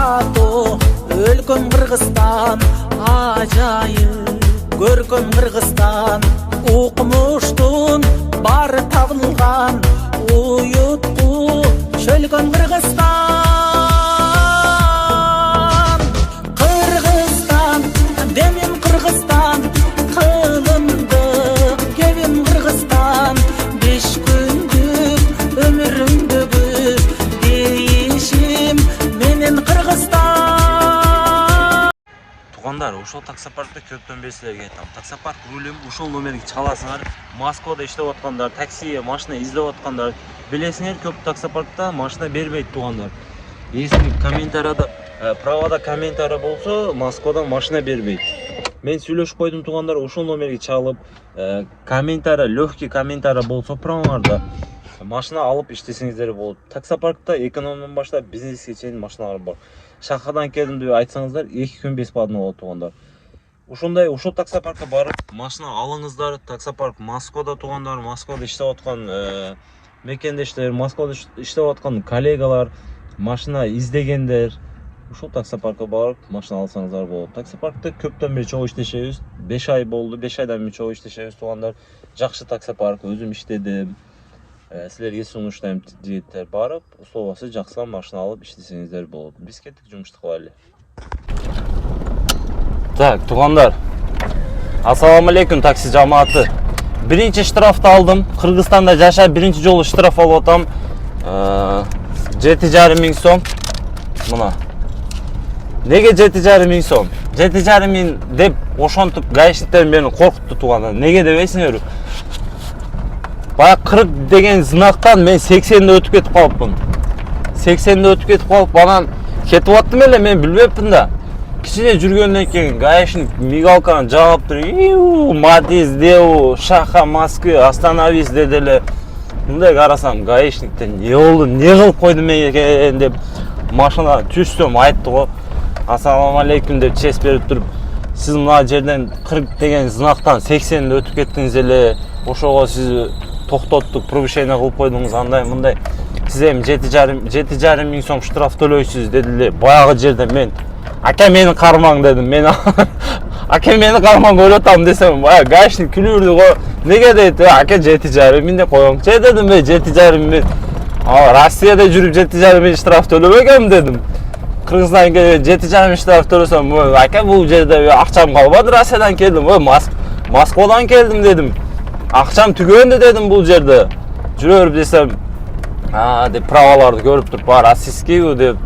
татуу өлкөм Кыргызстан, ажайып көркөм Кыргызстан. Укмуштун бары табылган, уютку чөлгөн Кыргызстан. Кыргызстан, демим Кыргызстан, кылымдык кебим Кыргызстан. 5 күндүк өмүрүмдөгү дейишим менен Кыргызстан. Тугандар, ошол таксопаркта көптөн бери силерге айтам. Таксопарк рулим ушул номерге чаласыңар. Москвада иштеп аткандар, такси, машина издеп аткандар, билесиңер, көп таксопаркта машина бербейт тугандар. Если комментарийда правада комментарий болсо, Москвадан машина бербейт. Мен сүйлөшүп койдум тугандар, ушул номерге чалып, комментарий, легкий комментарий болсо праваңарда машина алып иштесеңиздер болот. Таксопаркта экономдон баштап бизнеске чейин машиналар бар. Шахардан келдим деп айтсаңыздар, 2 күн бесплатно болот тугандар. Ушул таксопаркка барып машина алыңыздар. Таксопарк Москвада тугандар, Москвада иштеп аткан мекендештер, Москвада иштеп аткан коллегалар, машина издегендер, ушул таксопаркка барып машина алсаңыздар болот. Таксопаркта көптөн бери чогуу иштешебиз. 5 ай болду, 5 айдан бери чогуу иштешебиз тугандар. Жакшы таксопарк, өзүм иштедим. Силерге сунуштайм жигиттер, барып, условиясы жакшы машина алып иштесеңиздер болот. Биз кеттик, жумушту кылайлы. Так, тугандар. Ассаламу алейкум такси жамааты. Биринчи штрафты алдым. Кыргызстанда жашап биринчи жолу штраф алып атам. 7,5 миң сом. Мына. Неге 7,5 миң сом? 7,5 миң деп ошонтуп гаишниктер мени коркутту тугандар. Неге дебейсиңер? Баягы 40 деген знактан мен 80де өтүп кетип калыпмын. 80де өтүп кетип калып, анан кетип аттым эле, мен билбеппин да. Кичине жүргөндөн кийин гаишник мигалканы жагып туруп, Мадис, Деу, Шаха, Москвы, остановись деди эле. Мындай карасам, гаишниктен не болду, не кылып койдум экен деп машина түшсөм айтты го. Ассаламу алейкум деп честь берип туруп, сиз мына жерден 40 деген знактан 80де өтүп кеттиңиз эле. Ошого сиз токтоттук, превышение кылып койдуңуз, андай мындай. Сиз эми 7,5 миң сом штраф төлөйсүз деди эле. Баягы жерде мен ака мени кармаң дедим. Мен ака мени кармаң көрүп атам десем, баягы гаишник күлүрдү го. Неге дейт? Ака 7,5 миң деп коюңчу дедим. Мен 7,5 миң. Россияда жүрүп 7,5 миң штраф төлөбөгөм дедим. Кыргызстанга келип 7,5 миң штраф төлөсөм, ака бул жерде акчам калбады, Россиядан келдим. Москвадан келдим дедим. Акчам түгөндү дедим бул жерде. Жүрөбүр десем, деп праваларды көрүп туруп, российский деп,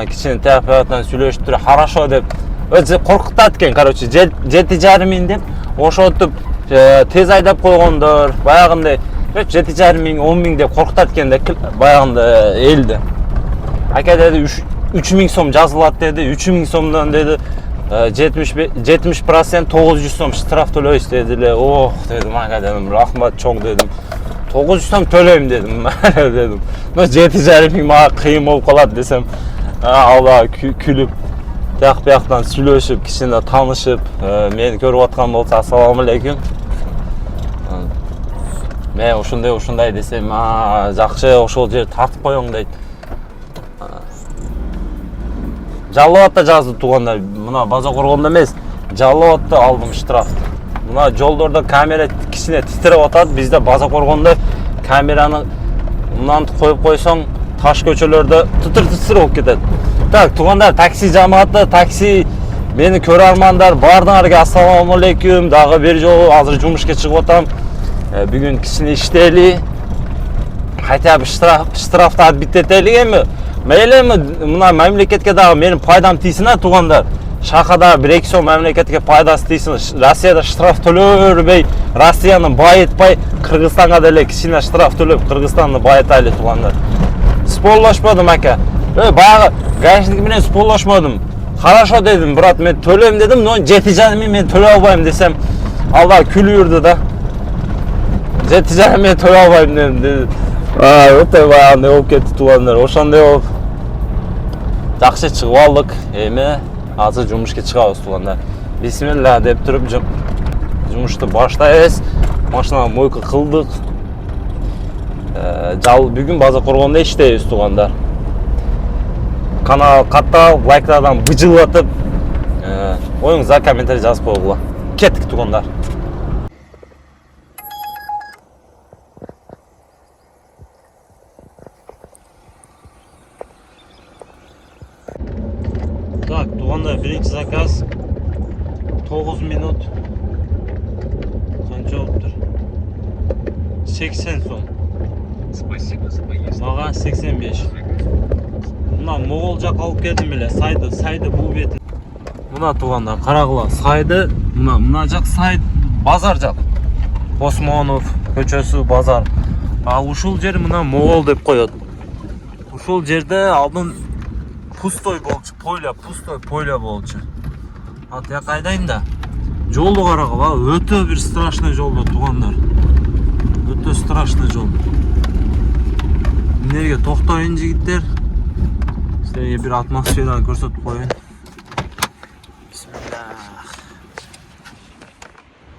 кичине тияктан сүйлөшүп туруп, хорошо деп, өзү коркутат экен, короче, 7,5 миң деп, ошентип тез айдап койгондор, баягындай 7,5 миң, 10 миң деп коркутат экен да, баягында элди. Ака деди 3 миң сом жазылат деди, 3 миң сомдон деди 70% 900 сом штраф төлөйсүз деди эле. Ох дедим, ака дедим, рахмат чоң дедим. 900 сом төлөйм дедим. Дедим. Но 7,5 миң мага кыйын болуп калат десем, алла күлүп, тияк-бияктан сүйлөшүп, кичине таанышып, мени көрүп аткан болсо, ассаламу алейкум. Мен ушундай десем, жакшы, ошол жер тартып коюң дейт. Жаллабатта жазды тугандар. Мына база коргондо эмес, Жаллабатта алдым штрафты. Мына жолдордо камера кичине титиреп атат. Бизде база коргондо камераны мындан коюп койсоң, таш көчөлөрдө тытыр болуп кетет. Так, тугандар, такси жамааты, такси мени көрөрмандар, баардыгыңарга ассаламу алейкум. Дагы бир жолу азыр жумушка чыгып атам. Бүгүн кичине иштейли. Хотя бы штрафты отбиттетели эми. Мейли мына мамлекетке дагы менин пайдам тийсин тугандар. Шахада 1-2 сом мамлекетке пайдасы тийсин. Россияда штраф төлөбөй, Россияны байытпай, Кыргызстанга деле кичине штраф төлөп, Кыргызстанды байытайлы тугандар. Спорлошмодум ака. Баягы гаишник менен спорлошмодум. Хорошо дедим, брат, мен төлөйм дедим, но 7,5 миң мен төлөй албайм десем, алда күлүрдү да. 7,5 миң төлөй албайм дедим. Өтө баягындай болуп кетти тугандар. Ошондой болуп жакшы чыгып алдык. Эми азыр жумушка чыгабыз тугандар. Бисмилла деп туруп жумушту баштайбыз. Машина мойка кылдык. Бүгүн база коргондо иштейбиз тугандар. канал каттап, лайктардан быжылатып, оюңуздар комментарий жазып койгула. Кеттик туугандар. Так, туугандар, биринчи заказ 9 минут. Канча болуптур? 80 сом. Спасибо за поездку. Мага 85. Мына Могол жак алып келдим эле. Сайды бул бети. Мына туугандар, карагыла, сайды, мына жак сай базар жак. Осмонов көчөсү базар. А ушул жер мына Могол деп коет. Ушул жерде алдын пустой болчу, пустой поля болчу. А тияк айдайм да. Жолду карагыла, өтө бир страшный жолдо туугандар. Өтө страшный жол. Эмнеге токтойун жигиттер? Силерге бир атмосфераны көрсөтүп коеюн. Бисмиллах.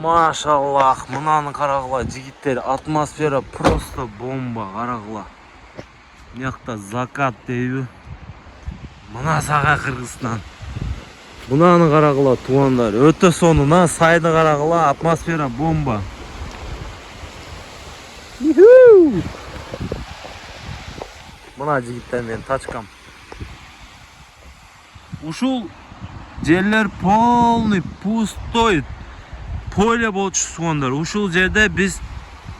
Машаллах, мынаны карагыла жигиттер, атмосфера просто бомба, карагыла. Мыякта закат дейби. Мына сага Кыргызстан. Мынаны карагыла туугандар, өтө сонуна, сайды карагыла, атмосфера бомба. Мына жигиттер менин тачкам. Ушул жерлер полный пустой поле болчу туугандар. Ушул жерде биз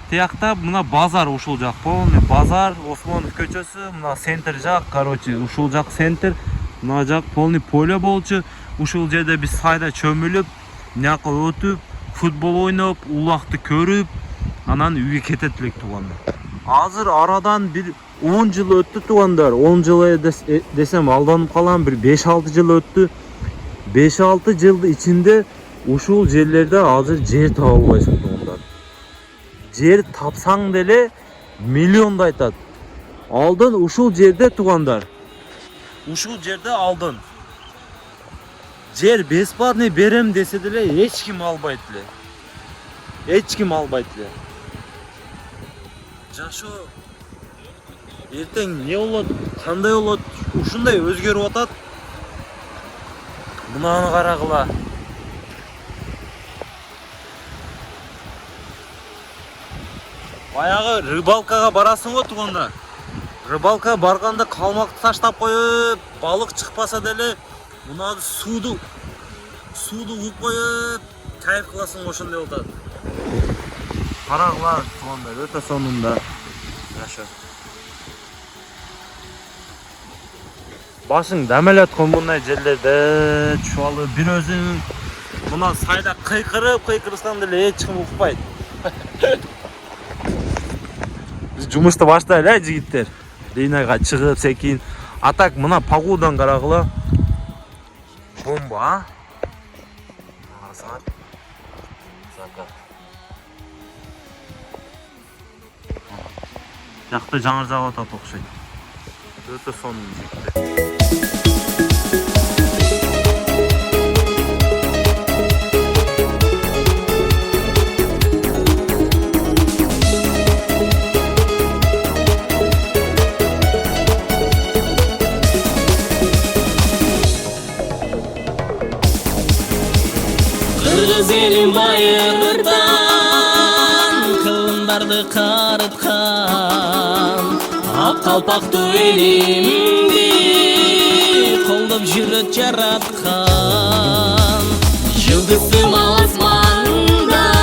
тиякта мына базар, ушул жак полный базар, Осмонов көчөсү, мына центр жак, короче, ушул жак центр, мына жак полный поле болчу. Ушул жерде биз сайда чөмүлүп, мыяка өтүп, футбол ойноп, улакты көрүп, анан үйгө кетет элек туугандар. Азыр арадан бир 10 жыл өттү туугандар. 10 жыл десем алданып калам, бир 5-6 жыл өттү. 5-6 жылдын ичинде ушул жерлерде азыр жер таба албайсың туугандар. Жер тапсаң деле миллионду айтат. Алдын ушул жерде туугандар. Ушул жерде алдын. Жер бесплатный берем десе деле эч ким албайт эле. Эч ким албайт эле. Жашоо эртең не болот, кандай болот, ушундай өзгөрүп атат. Мынаны карагыла. Баягы рыбалкага барасың го туугандар. Рыбалка барганда калмакты таштап коюп, балык чыкпаса деле мына сууду кууп коюп, кайф кыласың, ошондой болот. Карагыла туугандар, өтө сонунда жашоо. Башың дем эле аткан мындай жерлерде чубалы бир өзүң мына сайда кыйкырсаң деле эч ким укпайт. Биз жумушты баштайлы жигиттер. Линияга чыгып секин. А так мына погодадан карагыла. Бомба, а? Закат. Жакты жаңыр жагып атат окшойт. Өтө сонун жигиттер. Kırgız elim bayırdan kılımdарды karıtkan Ak kalpaktı elimdi koldup jürüt jaratkan Yıldızım asmanda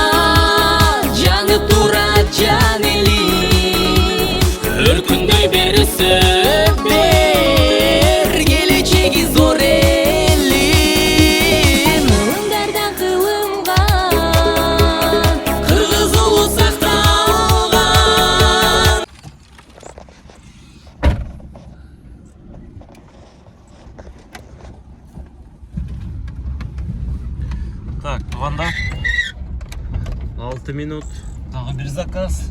canı tura can elim Örkünдөй beri söber geleceği zor elin Önderden kılımgan Kırgız ulu saktalgan Так, туугандар. 6 минут. Дагы бир заказ.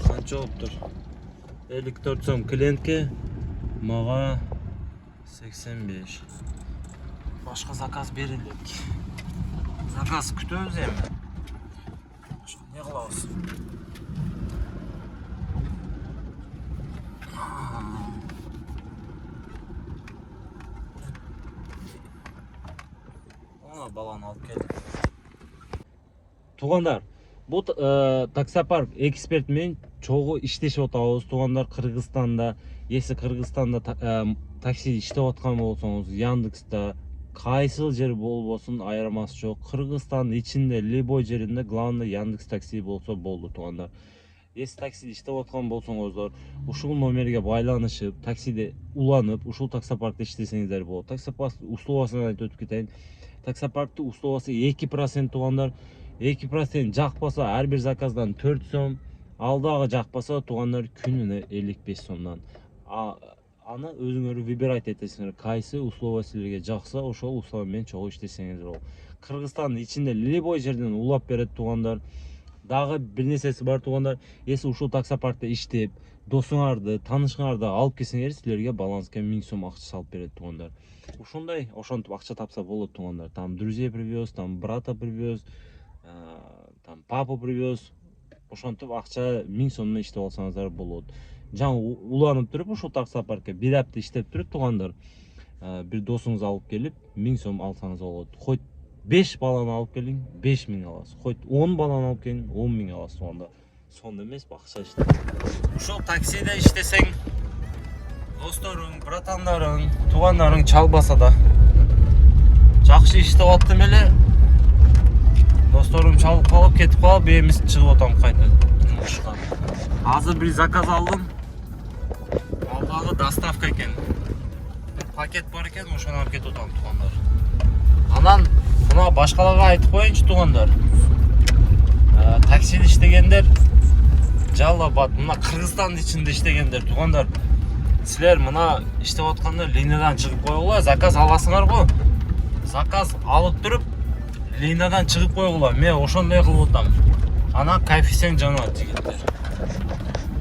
Канча болуптур? 54 сом клиентке, мага 85. Башка заказ берилет. Заказ күтөбүз эми. Не кылабыз? Мына баланы алып келдим. Туугандар, бул таксопарк эксперт менен чогуу иштешип атабыз. Туугандар, Кыргызстанда, если Кыргызстанда такси иштеп аткан болсоңуз, Яндекста кайсыл жер болбосун айырмасы жок. Кыргызстандын ичинде любой жеринде главное Яндекс такси болсо болду, туугандар. Если такси иштеп аткан болсоңуздар, ушул номерге байланышып, таксиде уланып, ушул таксопаркта иштесеңиздер болот. Таксопарк условиясынан айтып өтүп кетейин. Таксопарктын условиясы 2%, туугандар. 2% жакпаса ар бир заказдан 4 сом, алдагы жакпаса туугандар күнүнө 55 сомдон. Аны өзүңөр выбирать этесиңер. Кайсы условия силерге жакса, ошол условия менен чогуу иштесеңиздер болот. Кыргызстандын ичинде любой жерден улап берет, туугандар. Дагы бир нерсеси бар, туугандар. Если ушул таксопаркта иштеп, досуңарды, таанышыңарды алып келсеңер, силерге баланска 1000 сом акча салып берет, туугандар. Ушундай ошентип акча тапса болот, туугандар. Там друзей привез, там брата привез, там папу привез. Ошентип акча 1000 сомдон иштеп алсаңыздар болот. Жаңы уланып туруп ушул таксопаркка бир апта иштеп туруп, туугандар, бир досуңуз алып келип 1000 сом алсаңыз болот. Хоть 5 баланы алып келиң, 5000 аласыз. Хоть 10 баланы алып келиң, 10000 аласыз, туугандар. Сонда эмес, акча иштеп. Ушул таксиде иштесең, досторуң, братандарың, туугандарың чалбаса да жакшы иштеп аттым эле. Досторуң чалып калып, кетип калып, эмес чыгып атам кайта жумушка. Азыр бир заказ алдым. Алдагы доставка экен. Пакет бар экен, ошону алып кетип атам, туугандар. Анан мына башкаларга айтып коеюнчу, туугандар. Таксиде иштегендер Жалал-Абад, мына Кыргызстандын ичинде иштегендер, туугандар. Силер мына иштеп атканда линиядан чыгып койгула, заказ аласыңар го. Заказ алып туруп линиядан чыгып койгула. Мен ошондой кылып атам. Анан коэффициент жанат жигиттер.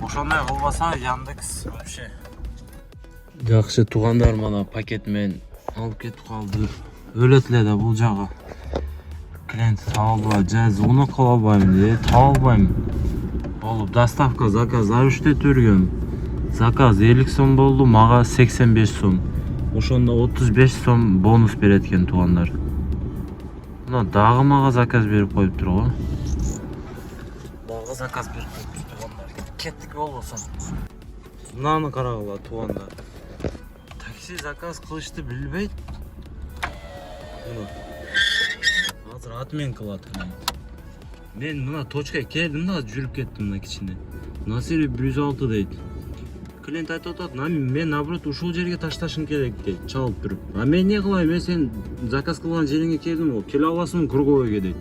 Ошондой кылбаса Яндекс вообще. Жакшы, туугандар, мына пакет менен алып кетип калды. Өлөт эле да бул жагы. Клиент таба албай, звонок кыла албайм, таба албайм. Болуп, доставка заказдар иштеп жүргөм. Заказ 50 сом болду, мага 85 сом. Ошондо 35 сом бонус берет экен, туугандар. Мына дагы мага заказ берип коюптур го. Дагы заказ берип коюптур, туугандар. Кеттик болбосун. Мынаны карагыла, туугандар. Такси заказ кылышты билбейт. Азыр атмен кылат. Мен мына точкага келдим да, жүрүп кеттим мына кичине. Насири 106 дейт. Клиент айтып атат, мен наоборот ушул жерге ташташым керек дейт, чалып туруп. А мен не кылайм? Мен сен заказ кылган жериңе келдим го. Келе аласың круговойго дейт.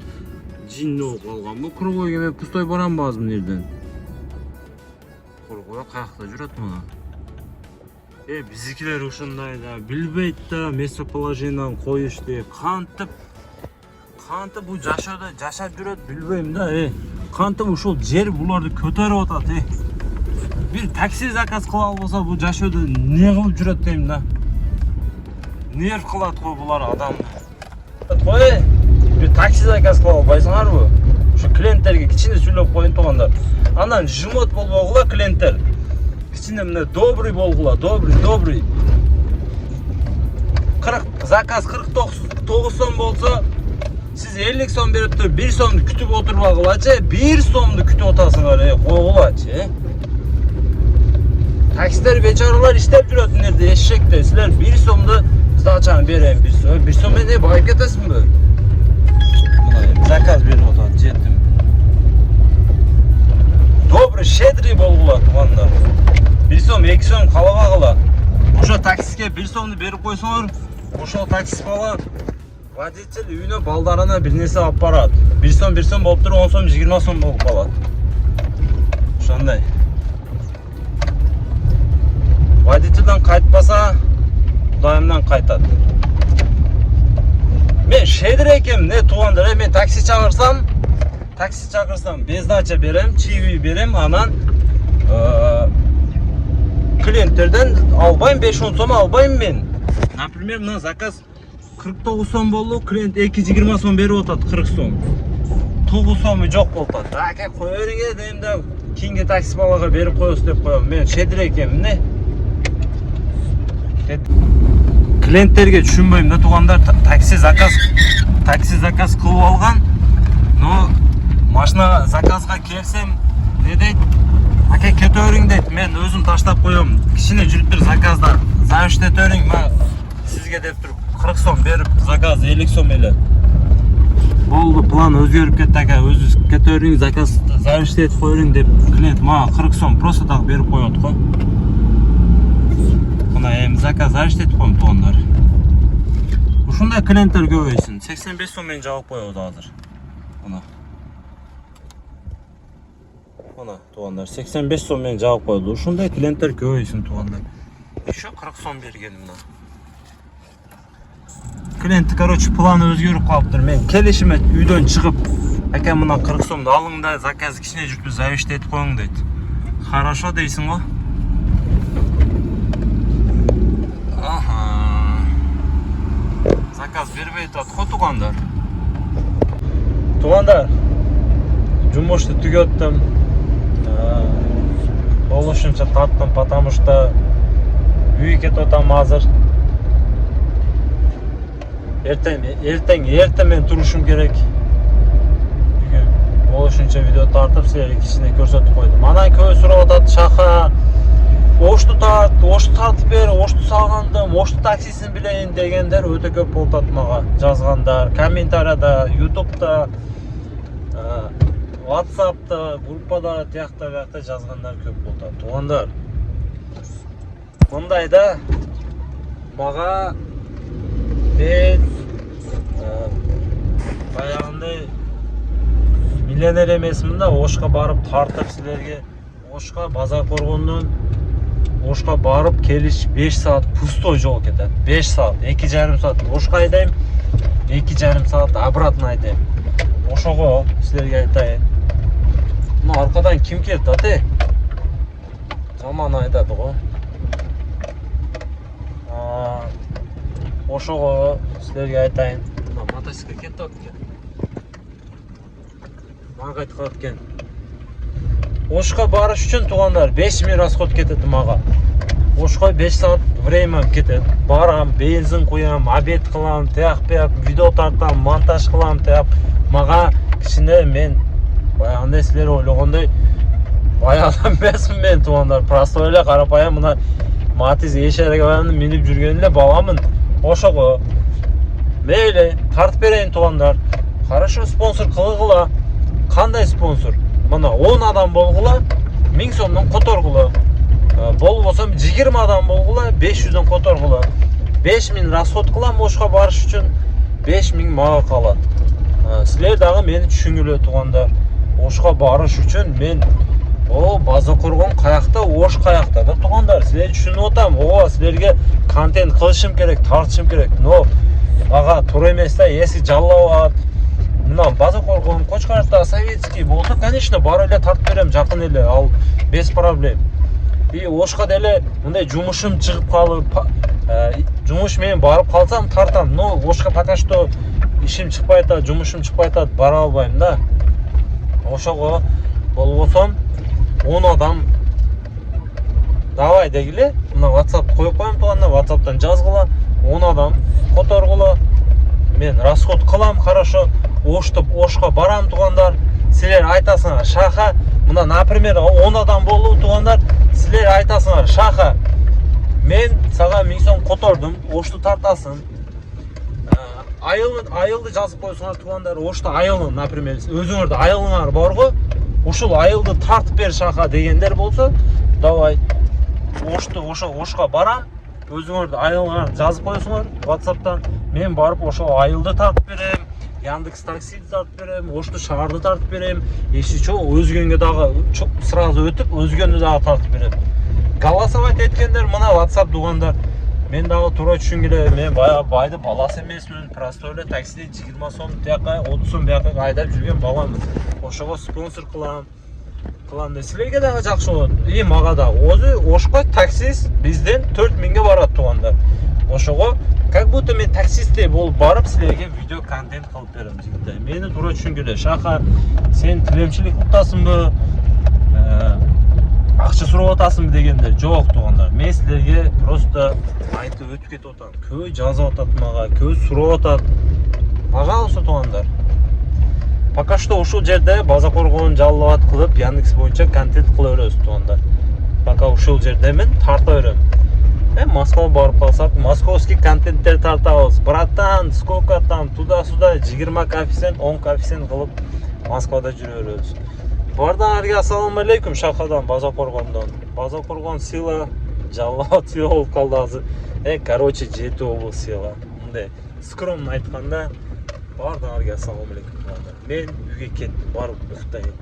Жинни болуп калганбы? Круговойго мен пустой барамбыз мына жерден. Круговой каякта жүрөт мына. Биздикилер ушундай да, билбейт да, местоположениен коюш деп. Кантип бул жашоодо жашап жүрөт, билбейм да, кантип ушул жер буларды көтөрүп атат, Бир такси заказ кыла албаса бул жашоодо не кылып жүрөт дейм да. Нерв кылат го булар адамды. Кой, бир такси заказ кыла албайсыңарбы? Ушу клиенттерге кичине сүйлөп коюн, туугандар. Анан жмот болбогула клиенттер. Кичине мына добрый болгула, добрый. 40 заказ 49 сом болсо, сиз 50 сом берип туруп 1 сомду күтүп отурбагылачы, 1 сомду күтүп атасыңар, койгулачы. Таксилер бечаралар иштеп жүрөт мына жерде, эшекте. Силер 1 сомду сдачаны берем, 1 сом менен байып кетесиңби? Мына заказ берип атат, жеттим. Добрый, щедрый болгула, туугандар. 1 сом, 2 сом калабагыла. Ошо таксиге 1 сомду берип койсоңор, ошол такси бала водитель үйүнө балдарына бир нерсе алып барат. 1 сом болуп туруп 10 сом, 20 сом болуп калат. Ошондой. Водительден кайтпаса, Кудайымдан кайтат. Мен щедрый экенмин, туугандар, мен такси чакырсам, без дача берем, чиви берем, анан клиенттерден албайм, 5-10 сом албайм мен. Например, мына заказ 49 сом болду, клиент 2-20 сом берип атат, 40 сом. 9 сому жок болуп атат. Аке кое бериңер дейм да, кийинки такси балага берип коебуз деп коем. Мен щедрый экенмин, клиенттерге түшүнбөйм да туугандар. Такси заказ кылып алган. Но машина заказга келсем, не дейт? Аке кете бериң дейт. Мен өзүм таштап коём. Кичине жүрүп тур заказда. Завиш ете бериң, ма сизге деп туруп 40 сом берип, заказ 50 сом эле. Болду, план өзгөрүп кетти ака. Өзү кете бериң, заказ завиш етип коюң деп клиент мага 40 сом просто так берип коёт го. Мына эми заказ завиш етип коем туугандар. Ушундай клиенттер көбөйсүн. 85 сом менен жабып коебуз азыр. Мына туугандар 85 сом менен жабып коёбуз. Ушундай клиенттер көбөйсүн туугандар. Еще 40 сом берген мына. Клиент, короче, планы өзгөрүп калыптыр. Мен келишиме үйдөн чыгып, ака мына 40 сомду алың да заказ кичине жүрүп завиш етип коюң дейт. Хорошо дейсиң го? Заказ бербей атат го туугандар. Туугандар, жумушту түгөттүм. Болушунча тарттым, потому что үйгө кетип атам азыр. Эртең мен турушум керек. Болушунча видео тартып, силерге кичине көрсөтүп койдум. Анан көбү сурап атат, шаха ошту тартып бер, ошту салгандым, ошту таксисин билейин дегендер өтө көп болуп атат мага. Жазгандар комментарияда, YouTube'да, WhatsApp'та, группада, тиякта жазгандар көп болуп атат. Туугандар, мындайда мага мен баягындай миллионер эмесмин да, Ошко барып тартып силерге, Ошко базар коргондон Ошко барып келиш 5 саат пустой жол кетет. 5 саат, 2,5 саат Ошко айдайм, 2,5 саат обратно айдайм. Ошого силерге айтайын. Мына аркадан ким келди ате? Жаман айдады го. Ошого силерге айтайын. Мына мотоцикл кетип атат. Мага айтып калат экен. Ошко барыш үчүн туугандар 5000 расход кетет мага. Ошко 5 саат время кетет. Барам, бензин куям, обед кылам, тияк видео тартам, монтаж кылам, тияп. Мага кичине мен баягындай силер ойлогондой бай адам эмесмин мен туугандар. Просто эле карапайым мына Матиз эшерге минип жүргөн эле баламын. Ошого мейли тартып берейин туугандар. Хорошо, спонсор кылгыла. Кандай спонсор? Мына 10 адам болгула, 1000 сомдон которгула. Болбосо 20 адам болгула, 500дөн которгула. 5000 расход кылам Ошко барыш үчүн, 5000 мага калат. Силер дагы мени түшүнгүлө туугандар. Ошко барыш үчүн мен база коргон каякта, Ош каякта да туугандар. Силер түшүнүп атам. Силерге контент кылышым керек, тартышым керек. Но ага туура эмес да, если Жалал Абад, мына база коргон, Кочкаровда, Советский болсо, конечно, бар эле тартып берем, жакын эле, ал без проблем. И Ошко деле мындай жумушум чыгып калып, жумуш менен барып калсам тартам. Но Ошко пока что ишим чыкпай атат, жумушум чыкпай атат, бара албайм да. Ошого болбосом 10 адам давай дегиле, мына WhatsApp коюп коем туугандар, WhatsApp'тан жазгыла, 10 адам которгула. Мен расход кылам, хорошо. Ошко барам туугандар. Силер айтасыңар, шаха, мына, например, 10 адам болду туугандар. Силер айтасыңар, шаха, мен сага 1000 сом котордум, Ошту тартасың. Айылды жазып койсуңар туугандар. Ошто айылын, например, өзүңөрдө айылыңар барго, ушул айылды тартып бер шаха дегендер болсо, давай. Ошко барам, өзүңөрдө айылыңар жазып койсуңар WhatsApp'тан. Мен барып ошол айылды тартып берем, Яндекс таксиди тартып берем, Ошту шаарды тартып берем. Если чо, өзгөнгө дагы сразу өтүп, өзгөнү дагы тартып берем. Голосовать эткендер мына WhatsApp туугандар. Мен дагы туура түшүнгүлө, мен баягы байды баласы эмесмин. Просто эле таксиде 20 сом тияка, 30 сом бияка айдап жүргөн баламын. Ошого спонсор кылам. Силерге дагы жакшы болот. И мага да. Ошко таксист бизден 4000ге барат туугандар. Ошого как будто мен таксисттей болуп барып силерге видео контент кылып берем жигиттер. Мени туура түшүнгүлө. Шаха, сен тилемчилик кыласыңбы? акча сурап атасыңбы дегенде жок туугандар. Мен силерге просто айтып өтүп кетип атам. Көбү жазып атат мага, көбү сурап атат. Пожалуйста туугандар. Пока что ушул жерде база коргоон жалал абад кылып, Яндекс боюнча контент кыла беребиз туугандар. Пока ушул жердемин, тарта берем. Москвага барып калсак, московский контенттер тартабыз. Братан, сколько там туда-сюда 20 коэффициент, 10 коэффициент кылып Москвада жүрө беребиз. Бардыңарга ассаламу алейкум Шахадан, база коргондон. База коргон сила, жалал абад сила болуп калды азыр. Короче, жети облус сила. Мындай скромно айтканда, бардыңарга ассаламу алейкум. Мен үйгө кеттим, барып уктайын.